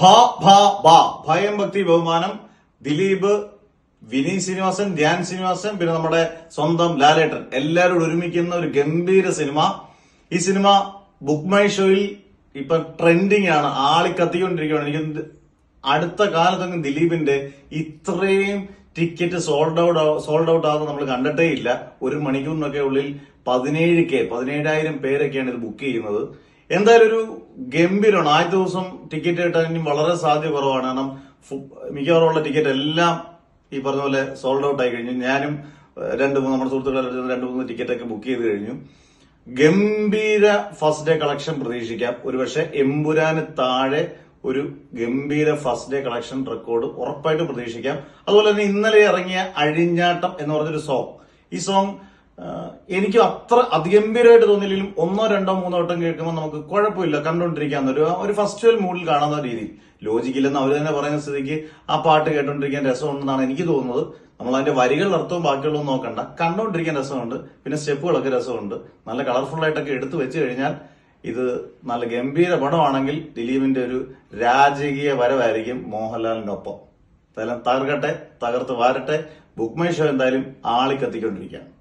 ഭ ഭ ഭ ഭയം ഭക്തി ബഹുമാനം ദിലീപ്, വിനീത് ശ്രീനിവാസൻ, ധ്യാൻ ശ്രീനിവാസൻ, പിന്നെ നമ്മുടെ സ്വന്തം ലാലേട്ടൻ എല്ലാവരും ഒരുമിക്കുന്ന ഒരു ഗംഭീര സിനിമ. ഈ സിനിമ ബുക്ക് മൈ ഷോയിൽ ഇപ്പൊ ട്രെൻഡിങ് ആണ്, ആളിക്കത്തിക്കൊണ്ടിരിക്കുകയാണ്. എനിക്ക് അടുത്ത കാലത്തൊന്നും ദിലീപിന്റെ ഇത്രയും ടിക്കറ്റ് സോൾഡ് ഔട്ട് ആകുന്നത് നമ്മൾ കണ്ടിട്ടേ ഇല്ല. ഒരു മണിക്കൂറിനൊക്കെ ഉള്ളിൽ 17,000 പേരൊക്കെയാണ് ഇത് ബുക്ക് ചെയ്യുന്നത്. എന്തായാലും ഒരു ഗംഭീരമാണ്. ആദ്യ ദിവസം ടിക്കറ്റ് കിട്ടാൻ ഇനി വളരെ സാധ്യത കുറവാണ്. കാരണം മിക്കവാറുള്ള ടിക്കറ്റ് എല്ലാം ഈ പറഞ്ഞ പോലെ സോൾഡ് ഔട്ട് ആയി കഴിഞ്ഞു. ഞാനും നമ്മുടെ സുഹൃത്തുക്കളെ 2-3 ടിക്കറ്റ് ഒക്കെ ബുക്ക് ചെയ്ത് കഴിഞ്ഞു. ഗംഭീര ഫസ്റ്റ് ഡേ കളക്ഷൻ പ്രതീക്ഷിക്കാം. ഒരുപക്ഷെ എമ്പുരാന് താഴെ ഒരു ഗംഭീര ഫസ്റ്റ് ഡേ കളക്ഷൻ റെക്കോർഡ് ഉറപ്പായിട്ടും പ്രതീക്ഷിക്കാം. അതുപോലെ തന്നെ ഇന്നലെ ഇറങ്ങിയ അഴിഞ്ഞാട്ടം എന്ന് പറഞ്ഞൊരു സോങ്, ഈ സോങ് എനിക്ക് അത്ര അതിഗംഭീരമായിട്ട് തോന്നിയില്ലെങ്കിലും 1, 2, 3 വട്ടം കേൾക്കുമ്പോൾ നമുക്ക് കുഴപ്പമില്ല, കണ്ടുകൊണ്ടിരിക്കാവുന്ന ഒരു ഫെസ്റ്റിവൽ മൂഡിൽ കാണുന്ന രീതി. ലോജിക്കില്ലെന്ന് അവർ തന്നെ പറയുന്ന സ്ഥിതിക്ക് ആ പാട്ട് കേട്ടോണ്ടിരിക്കാൻ രസമുണ്ടെന്നാണ് എനിക്ക് തോന്നുന്നത്. നമ്മൾ അതിന്റെ വരികളുടെ അർത്ഥവും ബാക്കിയുള്ളതും നോക്കണ്ട, കണ്ടുകൊണ്ടിരിക്കാൻ രസമുണ്ട്. പിന്നെ സ്റ്റെപ്പുകളൊക്കെ രസമുണ്ട്. നല്ല കളർഫുൾ ആയിട്ടൊക്കെ എടുത്തു വെച്ച് കഴിഞ്ഞാൽ ഇത് നല്ല ഗംഭീര പടമാണെങ്കിൽ ദിലീപിന്റെ ഒരു രാജകീയ വരവായിരിക്കും മോഹൻലാലിനൊപ്പം. എന്തായാലും തകർക്കട്ടെ, തകർത്ത് വാരട്ടെ. ബുക്ക് മൈ ഷോ എന്തായാലും ആളിക്കത്തിക്കൊണ്ടിരിക്കുകയാണ്.